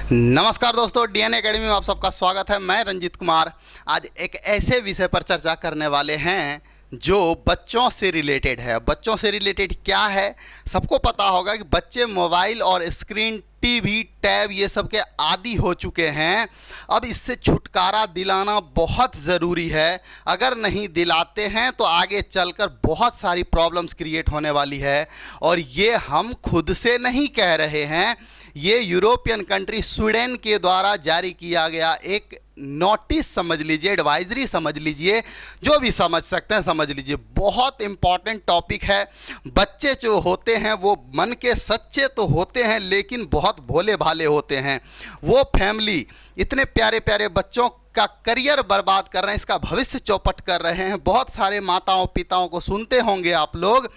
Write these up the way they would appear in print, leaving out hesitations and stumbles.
नमस्कार दोस्तों, DN academy में आप सबका स्वागत है। मैं रंजीत कुमार आज एक ऐसे विषय पर चर्चा करने वाले हैं जो बच्चों से रिलेटेड है। बच्चों से रिलेटेड क्या है? सबको पता होगा कि बच्चे मोबाइल और स्क्रीन, टीवी, टैब ये सब के आदी हो चुके हैं। अब इससे छुटकारा दिलाना बहुत ज़रूरी है। अगर नहीं दिलाते हैं तो आगे चलकर बहुत सारी प्रॉब्लम्स क्रिएट होने वाली है। और ये हम खुद से नहीं कह रहे हैं, ये यूरोपियन कंट्री स्वीडन के द्वारा जारी किया गया एक नोटिस समझ लीजिए, एडवाइजरी समझ लीजिए, जो भी समझ सकते हैं समझ लीजिए। बहुत इंपॉर्टेंट टॉपिक है। बच्चे जो होते हैं वो मन के सच्चे तो होते हैं लेकिन बहुत भोले भाले होते हैं। वो फैमिली इतने प्यारे प्यारे बच्चों का करियर बर्बाद कर रहे हैं, इसका भविष्य चौपट कर रहे हैं। बहुत सारे माताओं पिताओं को सुनते होंगे आप लोग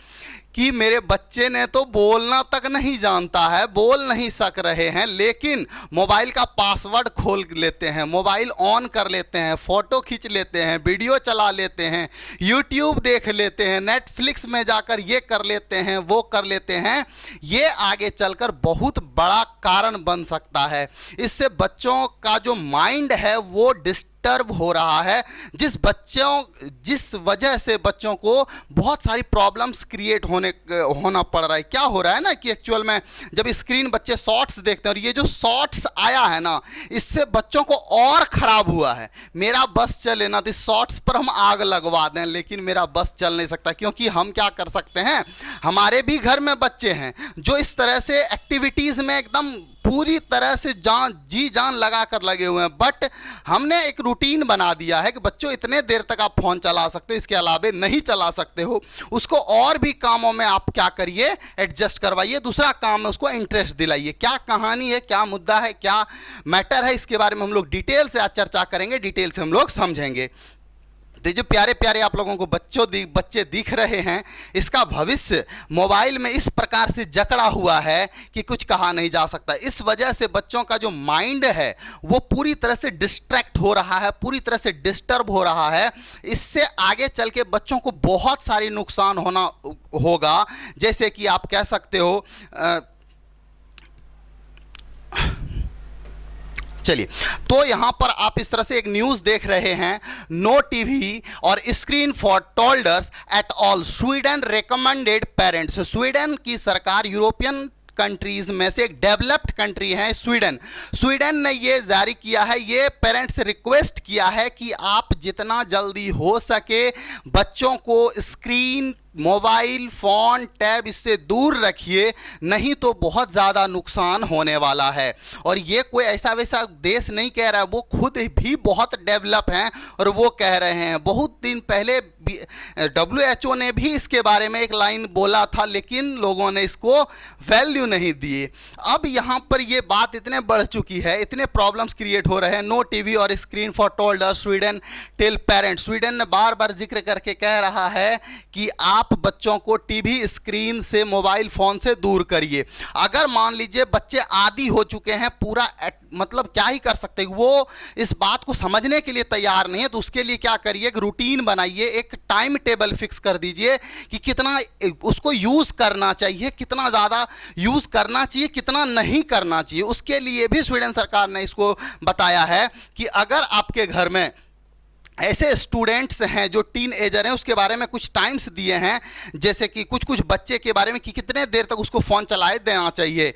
कि मेरे बच्चे ने तो बोलना तक नहीं जानता है, बोल नहीं सक रहे हैं, लेकिन मोबाइल का पासवर्ड खोल लेते हैं, मोबाइल ऑन कर लेते हैं, फ़ोटो खींच लेते हैं, वीडियो चला लेते हैं, यूट्यूब देख लेते हैं, नेटफ्लिक्स में जाकर ये कर लेते हैं, वो कर लेते हैं। ये आगे चलकर बहुत बड़ा कारण बन सकता है। इससे बच्चों का जो माइंड है वो डिस्टर्ब हो रहा है, जिस वजह से बच्चों को बहुत सारी प्रॉब्लम्स क्रिएट होना पड़ रहा है। क्या हो रहा है ना कि एक्चुअल में जब स्क्रीन बच्चे शॉर्ट्स देखते हैं, और ये जो शॉर्ट्स आया है ना, इससे बच्चों को और ख़राब हुआ है। मेरा बस चले ना तो शॉर्ट्स पर हम आग लगवा दें, लेकिन मेरा बस चल नहीं सकता, क्योंकि हम क्या कर सकते हैं, हमारे भी घर में बच्चे हैं जो इस तरह से एक्टिविटीज़ में एकदम पूरी तरह से जी जान लगा कर लगे हुए हैं। बट हमने एक रूटीन बना दिया है कि बच्चों इतने देर तक आप फ़ोन चला सकते हो, इसके अलावा नहीं चला सकते हो। उसको और भी कामों में आप क्या करिए, एडजस्ट करवाइए, दूसरा काम में उसको इंटरेस्ट दिलाइए। क्या कहानी है, क्या मुद्दा है, क्या मैटर है, इसके बारे में हम लोग डिटेल से आज चर्चा करेंगे, डिटेल से हम लोग समझेंगे। तो जो प्यारे प्यारे आप लोगों को बच्चे दिख रहे हैं, इसका भविष्य मोबाइल में इस प्रकार से जकड़ा हुआ है कि कुछ कहा नहीं जा सकता। इस वजह से बच्चों का जो माइंड है वो पूरी तरह से डिस्ट्रैक्ट हो रहा है, पूरी तरह से डिस्टर्ब हो रहा है। इससे आगे चल के बच्चों को बहुत सारी नुकसान होगा। जैसे कि आप कह सकते हो, चलिए, तो यहां पर आप इस तरह से एक न्यूज़ देख रहे हैं, नो टीवी और screen for toddlers at all, Sweden recommended parents. Sweden की सरकार यूरोपियन कंट्रीज में से एक डेवलप्ड कंट्री है स्वीडन ने ये जारी किया है, ये पेरेंट्स से रिक्वेस्ट किया है कि आप जितना जल्दी हो सके बच्चों को स्क्रीन, मोबाइल फ़ोन, टैब इससे दूर रखिए, नहीं तो बहुत ज़्यादा नुकसान होने वाला है। और ये कोई ऐसा वैसा देश नहीं कह रहा है, वो खुद भी बहुत डेवलप हैं और वो कह रहे हैं। बहुत दिन पहले WHO ने भी इसके बारे में एक लाइन बोला था, लेकिन लोगों ने इसको वैल्यू नहीं दिए। अब यहाँ पर ये बात इतने बढ़ चुकी है, इतने प्रॉब्लम्स क्रिएट हो रहे हैं। नो टीवी और screen for toddlers Sweden tell parents. Sweden ने बार बार जिक्र करके कह रहा है कि आप बच्चों को टीवी, स्क्रीन से, मोबाइल फ़ोन से दूर करिए। अगर मान लीजिए बच्चे आदी हो चुके हैं, पूरा मतलब क्या ही कर सकते हैं, वो इस बात को समझने के लिए तैयार नहीं है, तो उसके लिए क्या करिए, एक रूटीन बनाइए, एक टाइम टेबल फिक्स कर दीजिए कि कितना उसको यूज़ करना चाहिए, कितना ज़्यादा यूज़ करना चाहिए, कितना नहीं करना चाहिए। उसके लिए भी स्वीडन सरकार ने इसको बताया है कि अगर आपके घर में ऐसे स्टूडेंट्स हैं जो टीन एजर हैं, उसके बारे में कुछ टाइम्स दिए हैं, जैसे कि कुछ बच्चे के बारे में कि कितने देर तक उसको फ़ोन चलाए देना चाहिए।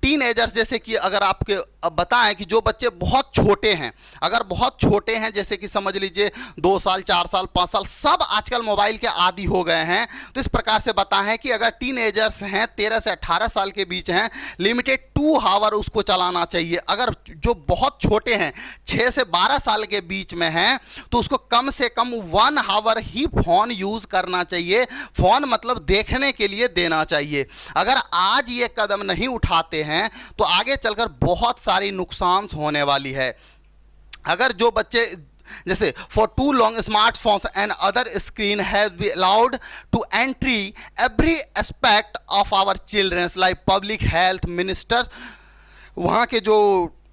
टीन एजर्स जैसे कि अगर आपके अब बताएं कि जो बच्चे बहुत छोटे हैं, अगर बहुत छोटे हैं, जैसे कि समझ लीजिए 2 साल, 4 साल, 5 साल, सब आजकल मोबाइल के आदी हो गए हैं। तो इस प्रकार से बताएं कि अगर टीन एजर्स हैं, 13 से 18 साल के बीच हैं, लिमिटेड 2 आवर उसको चलाना चाहिए। अगर जो बहुत छोटे हैं, 6 से 12 साल के बीच में हैं, तो उसको कम से कम 1 आवर ही फ़ोन यूज़ करना चाहिए। फ़ोन मतलब देखने के लिए देना चाहिए। अगर आज ये कदम नहीं उठाते हैं तो आगे चलकर बहुत सारी नुकसान होने वाली है। अगर जो बच्चे जैसे for too long smartphones and other screen has be allowed to entry every aspect of our childrens like public health ministers, वहाँ के जो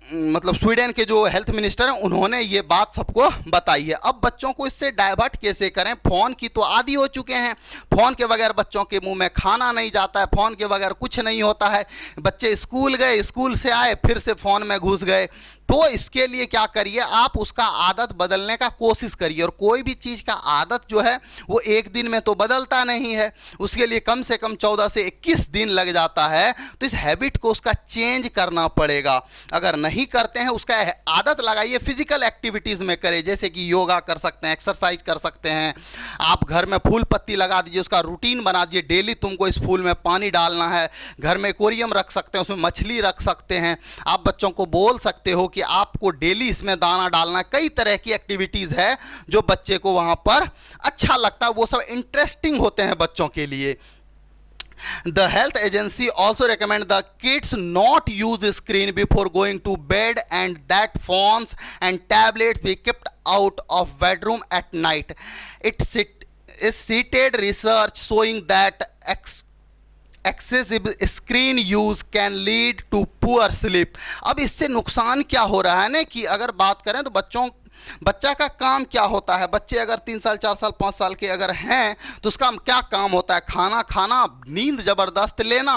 मतलब स्वीडन के जो हेल्थ मिनिस्टर हैं उन्होंने ये बात सबको बताई है। अब बच्चों को इससे डाइवर्ट कैसे करें? फ़ोन की तो आदी हो चुके हैं, फ़ोन के बगैर बच्चों के मुंह में खाना नहीं जाता है, फ़ोन के बगैर कुछ नहीं होता है। बच्चे स्कूल गए, स्कूल से आए फिर से फ़ोन में घुस गए। तो इसके लिए क्या करिए, आप उसका आदत बदलने का कोशिश करिए। और कोई भी चीज़ का आदत जो है वो एक दिन में तो बदलता नहीं है, उसके लिए कम से कम 14 से 21 दिन लग जाता है। तो इस हैबिट को उसका चेंज करना पड़ेगा। अगर नहीं करते हैं, उसका आदत लगाइए, फिजिकल एक्टिविटीज़ में करें, जैसे कि योगा कर सकते हैं, एक्सरसाइज कर सकते हैं। आप घर में फूल पत्ती लगा दीजिए, उसका रूटीन बना दीजिए, डेली तुमको इस फूल में पानी डालना है। घर में एक्वेरियम रख सकते हैं, उसमें मछली रख सकते हैं। आप बच्चों को बोल सकते हो कि आपको डेली इसमें दाना डालना है। कई तरह की एक्टिविटीज़ है जो बच्चे को वहाँ पर अच्छा लगता है, वो सब इंटरेस्टिंग होते हैं बच्चों के लिए। The health agency also recommend the kids not use screen before going to bed and that phones and tablets be kept out of bedroom at night. Is cited research showing that excessive screen use can lead to poor sleep. अब इससे नुकसान क्या हो रहा है ना, कि अगर बात करें तो बच्चा का काम क्या होता है? बच्चे अगर 3 साल 4 साल 5 साल के अगर हैं तो उसका क्या काम होता है? खाना खाना, नींद ज़बरदस्त लेना।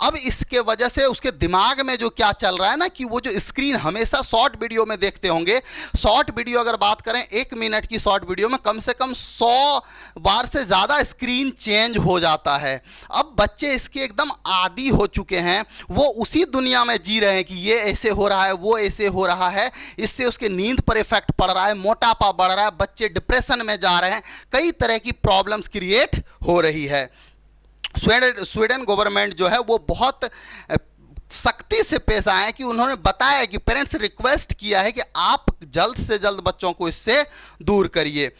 अब इसके वजह से उसके दिमाग में जो क्या चल रहा है ना, कि वो जो स्क्रीन हमेशा शॉर्ट वीडियो में देखते होंगे। शॉर्ट वीडियो अगर बात करें, 1 मिनट की शॉर्ट वीडियो में कम से कम 100 बार से ज़्यादा स्क्रीन चेंज हो जाता है। अब बच्चे इसके एकदम आदी हो चुके हैं, वो उसी दुनिया में जी रहे हैं कि ये ऐसे हो रहा है, वो ऐसे हो रहा है। इससे उसके नींद पर इफेक्ट पड़ रहा है, मोटापा बढ़ रहा है, बच्चे डिप्रेशन में जा रहे हैं, कई तरह की प्रॉब्लम्स क्रिएट हो रही है। स्वीडन गवर्नमेंट जो है वो बहुत सख्ती से पेश आए कि उन्होंने बताया कि पेरेंट्स रिक्वेस्ट किया है कि आप जल्द से जल्द बच्चों को इससे दूर करिए।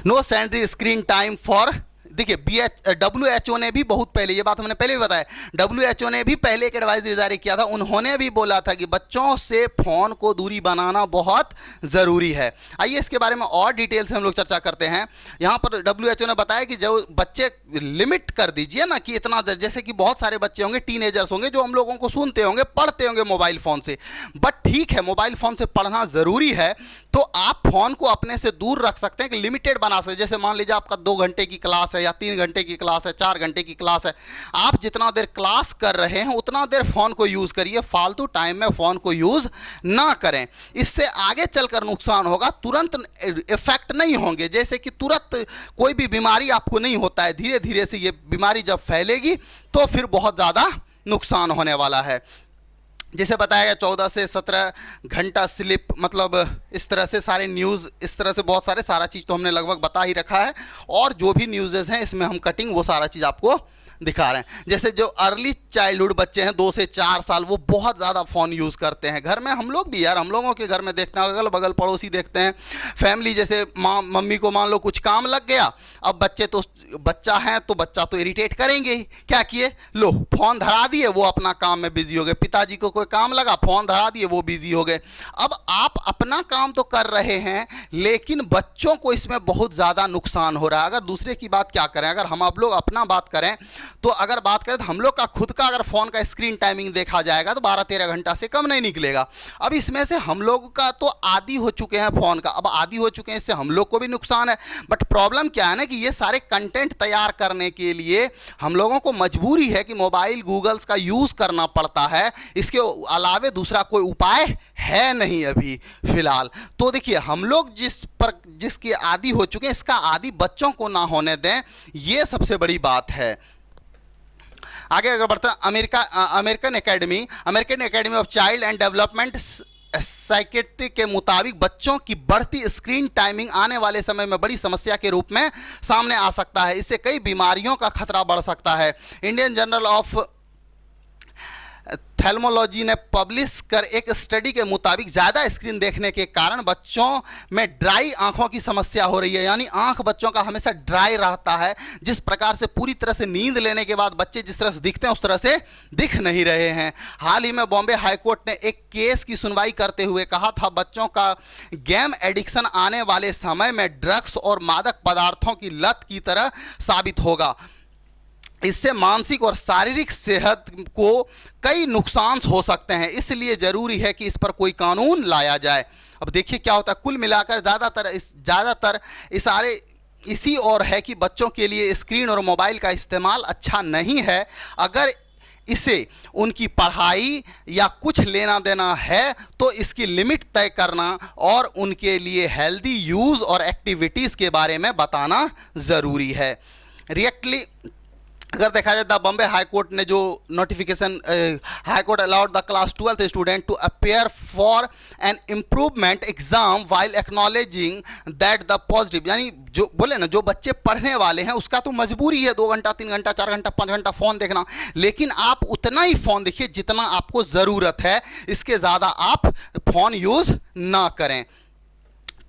नो सैंडरी स्क्रीन टाइम फॉर, देखिए WHO ने भी बहुत पहले, ये बात हमने पहले भी बताया, WHO ने भी पहले एक एडवाइजरी जारी किया था। उन्होंने भी बोला था कि बच्चों से फ़ोन को दूरी बनाना बहुत ज़रूरी है। आइए इसके बारे में और डिटेल से हम लोग चर्चा करते हैं। यहाँ पर WHO ने बताया कि जो बच्चे लिमिट कर दीजिए ना, कि इतना देर, जैसे कि बहुत सारे बच्चे होंगे, टीनेजर्स होंगे जो हम लोगों को सुनते होंगे, पढ़ते होंगे मोबाइल फ़ोन से। बट ठीक है, मोबाइल फ़ोन से पढ़ना ज़रूरी है, तो आप फ़ोन को अपने से दूर रख सकते हैं, कि लिमिटेड बना सकते हैं। जैसे मान लीजिए आपका 2 घंटे की क्लास है, या 3 घंटे की क्लास है, 4 घंटे की क्लास है, आप जितना देर क्लास कर रहे हैं उतना देर फ़ोन को यूज़ करिए, फालतू टाइम में फ़ोन को यूज़ ना करें। इससे आगे चलकर नुकसान होगा, तुरंत इफेक्ट नहीं होंगे। जैसे कि तुरंत कोई भी बीमारी आपको नहीं होता है, धीरे धीरे से ये बीमारी जब फैलेगी तो फिर बहुत ज़्यादा नुकसान होने वाला है। जैसे बताया गया 14 से 17 घंटा स्लिप, मतलब इस तरह से सारे न्यूज़, इस तरह से बहुत सारे, सारा चीज़ तो हमने लगभग बता ही रखा है। और जो भी न्यूज़ेस हैं इसमें हम कटिंग वो सारा चीज़ आपको दिखा रहे हैं। जैसे जो अर्ली चाइल्डहुड बच्चे हैं 2 से 4 साल, वो बहुत ज़्यादा फ़ोन यूज़ करते हैं। घर में हम लोग भी यार, हम लोगों के घर में देखते हैं, अगल बगल पड़ोसी देखते हैं, फैमिली, जैसे माँ मम्मी को मान लो कुछ काम लग गया, अब बच्चा है तो बच्चा तो इरिटेट करेंगे ही। क्या किए, लो फ़ोन धरा दिए, वो अपना काम में बिजी हो गए। पिताजी को कोई काम लगा, फ़ोन धरा दिए, वो बिजी हो गए। अब आप अपना काम तो कर रहे हैं, लेकिन बच्चों को इसमें बहुत ज़्यादा नुकसान हो रहा है। अगर दूसरे की बात क्या करें, अगर हम आप लोग अपना बात करें, तो अगर बात करें तो हम लोग का खुद का अगर फ़ोन का स्क्रीन टाइमिंग देखा जाएगा तो 12-13 घंटा से कम नहीं निकलेगा। अब इसमें से हम लोग का तो आदी हो चुके हैं फ़ोन का, अब आदी हो चुके हैं, इससे हम लोग को भी नुकसान है। बट प्रॉब्लम क्या है ना, कि ये सारे कंटेंट तैयार करने के लिए हम लोगों को मजबूरी है कि मोबाइल गूगल्स का यूज़ करना पड़ता है। इसके अलावे दूसरा कोई उपाय है नहीं अभी फ़िलहाल। तो देखिए, हम लोग जिसके आदी हो चुके हैं, इसका आदी बच्चों को ना होने दें, ये सबसे बड़ी बात है। आगे अगर बढ़ते हैं, American academy of child and development psychiatry के मुताबिक बच्चों की बढ़ती स्क्रीन टाइमिंग आने वाले समय में बड़ी समस्या के रूप में सामने आ सकता है। इससे कई बीमारियों का खतरा बढ़ सकता है। इंडियन जर्नल ऑफ थैल्मोलॉजी ने पब्लिश कर एक स्टडी के मुताबिक ज़्यादा स्क्रीन देखने के कारण बच्चों में ड्राई आंखों की समस्या हो रही है। यानी आंख बच्चों का हमेशा ड्राई रहता है। जिस प्रकार से पूरी तरह से नींद लेने के बाद बच्चे जिस तरह से दिखते हैं उस तरह से दिख नहीं रहे हैं। हाल ही में बॉम्बे हाईकोर्ट ने एक केस की सुनवाई करते हुए कहा था, बच्चों का गेम एडिक्शन आने वाले समय में ड्रग्स और मादक पदार्थों की लत की तरह साबित होगा। इससे मानसिक और शारीरिक सेहत को कई नुकसान हो सकते हैं, इसलिए ज़रूरी है कि इस पर कोई कानून लाया जाए। अब देखिए क्या होता है, कुल मिलाकर ज़्यादातर इशारे इसी और है कि बच्चों के लिए स्क्रीन और मोबाइल का इस्तेमाल अच्छा नहीं है। अगर इसे उनकी पढ़ाई या कुछ लेना देना है तो इसकी लिमिट तय करना और उनके लिए हेल्दी यूज़ और एक्टिविटीज़ के बारे में बताना ज़रूरी है। रिएक्टली अगर देखा जाए, द बॉम्बे हाई कोर्ट ने जो notification, high court allowed the class 12th student to appear for an improvement exam while acknowledging that the positive, यानी जो बोले ना, जो बच्चे पढ़ने वाले हैं उसका तो मजबूरी है 2 घंटा 3 घंटा 4 घंटा 5 घंटा फ़ोन देखना, लेकिन आप उतना ही फ़ोन देखिए जितना आपको ज़रूरत है, इसके ज़्यादा आप फ़ोन यूज़ ना करें।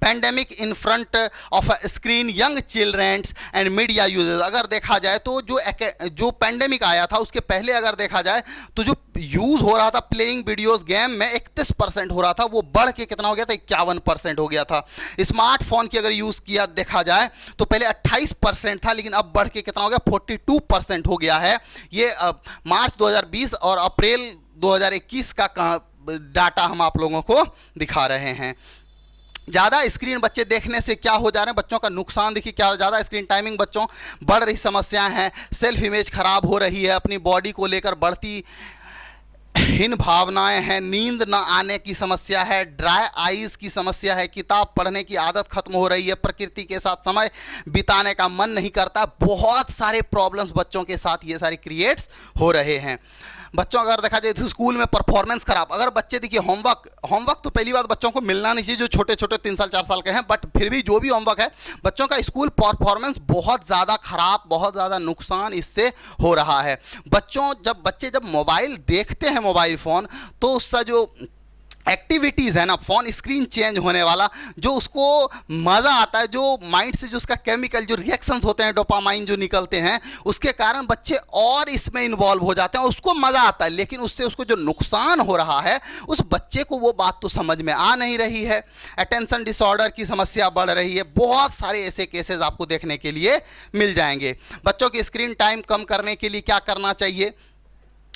Pandemic in front of a screen young childrens and media users, अगर देखा जाए तो जो पैंडेमिक आया था उसके पहले अगर देखा जाए तो जो यूज़ हो रहा था प्लेइंग वीडियोस गेम में 31% हो रहा था, वो बढ़ के कितना हो गया था, 51% हो गया था। स्मार्टफोन की अगर यूज़ किया देखा जाए तो पहले 28% था, लेकिन अब बढ़ के कितना हो गया, 42% हो गया है। ये मार्च 2020 और अप्रैल 2021 का डाटा हम आप लोगों को दिखा रहे हैं। ज़्यादा स्क्रीन बच्चे देखने से क्या हो जा रहे हैं, बच्चों का नुकसान देखिए क्या, ज़्यादा स्क्रीन टाइमिंग बच्चों बढ़ रही समस्याएं हैं, सेल्फ इमेज खराब हो रही है, अपनी बॉडी को लेकर बढ़ती हीन भावनाएं हैं, नींद न आने की समस्या है, ड्राई आईज की समस्या है, किताब पढ़ने की आदत खत्म हो रही है, प्रकृति के साथ समय बिताने का मन नहीं करता। बहुत सारे प्रॉब्लम्स बच्चों के साथ ये सारी क्रिएट्स हो रहे हैं। बच्चों अगर देखा जाए तो स्कूल में परफॉर्मेंस खराब, अगर बच्चे देखिए होमवर्क तो पहली बात बच्चों को मिलना नहीं चाहिए जो छोटे छोटे 3 साल 4 साल के हैं, बट फिर भी जो भी होमवर्क है बच्चों का स्कूल परफॉर्मेंस बहुत ज़्यादा खराब, बहुत ज़्यादा नुकसान इससे हो रहा है। बच्चे जब मोबाइल देखते हैं, मोबाइल फ़ोन, तो उसका जो एक्टिविटीज़ है ना, फ़ोन स्क्रीन चेंज होने वाला, जो उसको मज़ा आता है, जो माइंड से जो उसका केमिकल जो रिएक्शंस होते हैं, डोपामाइन जो निकलते हैं, उसके कारण बच्चे और इसमें इन्वॉल्व हो जाते हैं, उसको मज़ा आता है, लेकिन उससे उसको जो नुकसान हो रहा है उस बच्चे को वो बात तो समझ में आ नहीं रही है। अटेंशन डिसऑर्डर की समस्या बढ़ रही है, बहुत सारे ऐसे केसेस आपको देखने के लिए मिल जाएंगे। बच्चों की स्क्रीन टाइम कम करने के लिए क्या करना चाहिए,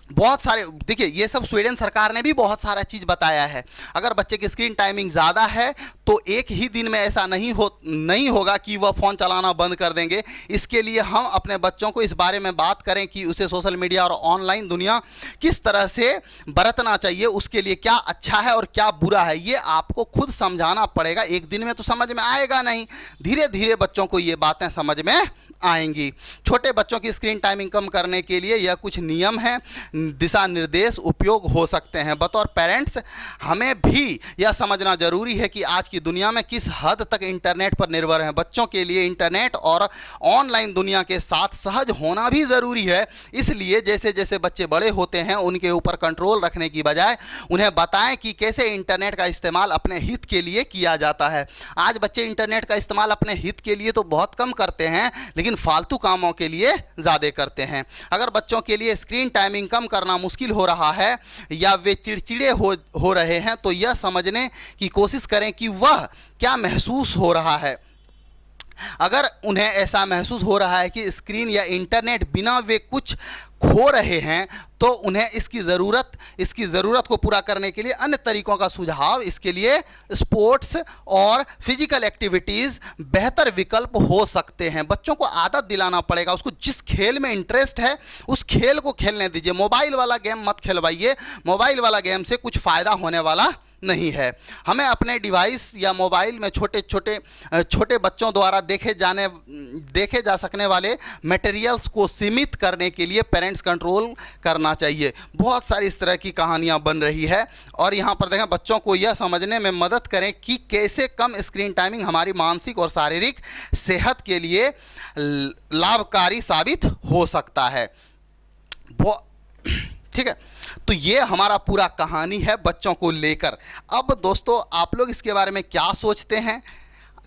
बहुत सारे देखिए, ये सब स्वीडन सरकार ने भी बहुत सारा चीज़ बताया है। अगर बच्चे की स्क्रीन टाइमिंग ज़्यादा है तो एक ही दिन में ऐसा नहीं होगा कि वह फ़ोन चलाना बंद कर देंगे। इसके लिए हम अपने बच्चों को इस बारे में बात करें कि उसे सोशल मीडिया और ऑनलाइन दुनिया किस तरह से बरतना चाहिए, उसके लिए क्या अच्छा है और क्या बुरा है, ये आपको खुद समझाना पड़ेगा। एक दिन में तो समझ में आएगा नहीं, धीरे धीरे बच्चों को ये बातें समझ में आएंगी। छोटे बच्चों की स्क्रीन टाइमिंग कम करने के लिए यह कुछ नियम हैं, दिशा निर्देश उपयोग हो सकते हैं। बतौर पेरेंट्स हमें भी यह समझना जरूरी है कि आज की दुनिया में किस हद तक इंटरनेट पर निर्भर हैं। बच्चों के लिए इंटरनेट और ऑनलाइन दुनिया के साथ सहज होना भी ज़रूरी है। इसलिए जैसे जैसे बच्चे बड़े होते हैं उनके ऊपर कंट्रोल रखने की बजाय उन्हें बताएं कि कैसे इंटरनेट का इस्तेमाल अपने हित के लिए किया जाता है। आज बच्चे इंटरनेट का इस्तेमाल अपने हित के लिए तो बहुत कम करते हैं, लेकिन फालतू कामों के लिए ज़्यादा करते हैं। अगर बच्चों के लिए स्क्रीन टाइमिंग कम करना मुश्किल हो रहा है या वे चिड़चिड़े हो रहे हैं तो यह समझने की कोशिश करें कि वह क्या महसूस हो रहा है। अगर उन्हें ऐसा महसूस हो रहा है कि स्क्रीन या इंटरनेट बिना वे कुछ खो रहे हैं तो उन्हें इसकी ज़रूरत को पूरा करने के लिए अन्य तरीकों का सुझाव, इसके लिए स्पोर्ट्स और फिजिकल एक्टिविटीज़ बेहतर विकल्प हो सकते हैं। बच्चों को आदत दिलाना पड़ेगा, उसको जिस खेल में इंटरेस्ट है उस खेल को खेलने दीजिए। मोबाइल वाला गेम मत खेलवाइए, मोबाइल वाला गेम से कुछ फ़ायदा होने वाला नहीं है। हमें अपने डिवाइस या मोबाइल में छोटे बच्चों द्वारा देखे जा सकने वाले मटेरियल्स को सीमित करने के लिए पेरेंट्स कंट्रोल करना चाहिए। बहुत सारी इस तरह की कहानियां बन रही है और यहाँ पर देखें, बच्चों को यह समझने में मदद करें कि कैसे कम स्क्रीन टाइमिंग हमारी मानसिक और शारीरिक सेहत के लिए लाभकारी साबित हो सकता है। ठीक है, तो ये हमारा पूरा कहानी है बच्चों को लेकर। अब दोस्तों आप लोग इसके बारे में क्या सोचते हैं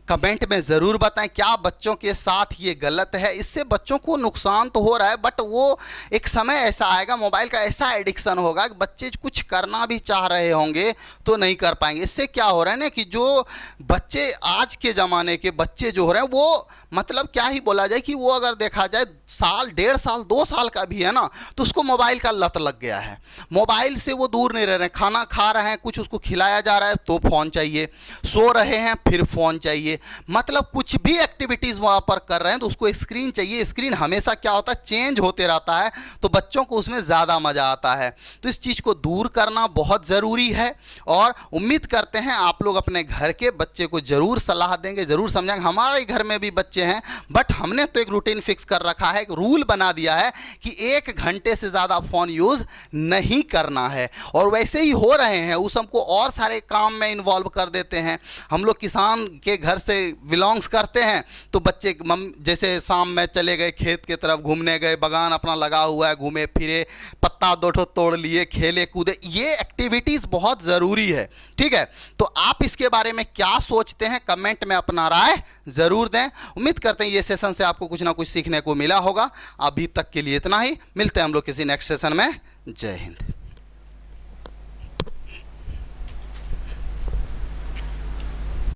कमेंट में ज़रूर बताएं क्या बच्चों के साथ ये गलत है। इससे बच्चों को नुकसान तो हो रहा है, बट वो एक समय ऐसा आएगा, मोबाइल का ऐसा एडिक्शन होगा कि बच्चे कुछ करना भी चाह रहे होंगे तो नहीं कर पाएंगे। इससे क्या हो रहा है ना कि जो बच्चे आज के ज़माने के बच्चे जो हो रहे हैं वो मतलब क्या ही बोला जाए कि वो अगर देखा जाए साल, 1.5 साल, 2 साल का भी है ना, तो उसको मोबाइल का लत लग गया है। मोबाइल से वो दूर नहीं रह रहे हैं। खाना खा रहे हैं, कुछ उसको खिलाया जा रहा है तो फ़ोन चाहिए, सो रहे हैं फिर फ़ोन चाहिए, मतलब कुछ भी एक्टिविटीज़ वहाँ पर कर रहे हैं तो उसको स्क्रीन चाहिए। स्क्रीन हमेशा क्या होता है, चेंज होते रहता है, तो बच्चों को उसमें ज़्यादा मज़ा आता है। तो इस चीज़ को दूर करना बहुत ज़रूरी है और उम्मीद करते हैं आप लोग अपने घर के बच्चे को ज़रूर सलाह देंगे, ज़रूर समझाएंगे। हमारे घर में भी बच्चे हैं, बट हमने तो एक रूटीन फिक्स कर रखा है, एक रूल बना दिया है कि 1 घंटे से ज़्यादा फ़ोन यूज़ नहीं करना है। और वैसे ही हो रहे हैं, उस हमको और सारे काम में इन्वॉल्व कर देते हैं। हम लोग किसान के घर से बिलोंग्स करते हैं, तो बच्चे जैसे शाम में चले गए खेत के तरफ घूमने गए, बागान अपना लगा हुआ है, घूमे फिरे, पत्ता 2 ठो तोड़ लिए, खेले कूदे, ये एक्टिविटीज़ बहुत ज़रूरी है। ठीक है, तो आप इसके बारे में क्या सोचते हैं, कमेंट में अपना राय ज़रूर दें। उम्मीद करते हैं ये सेशन से आपको कुछ ना कुछ सीखने को मिला होगा। अभी तक के लिए इतना ही, मिलते हैं हम लोग किसी नेक्स्ट सेशन में। जय हिंद।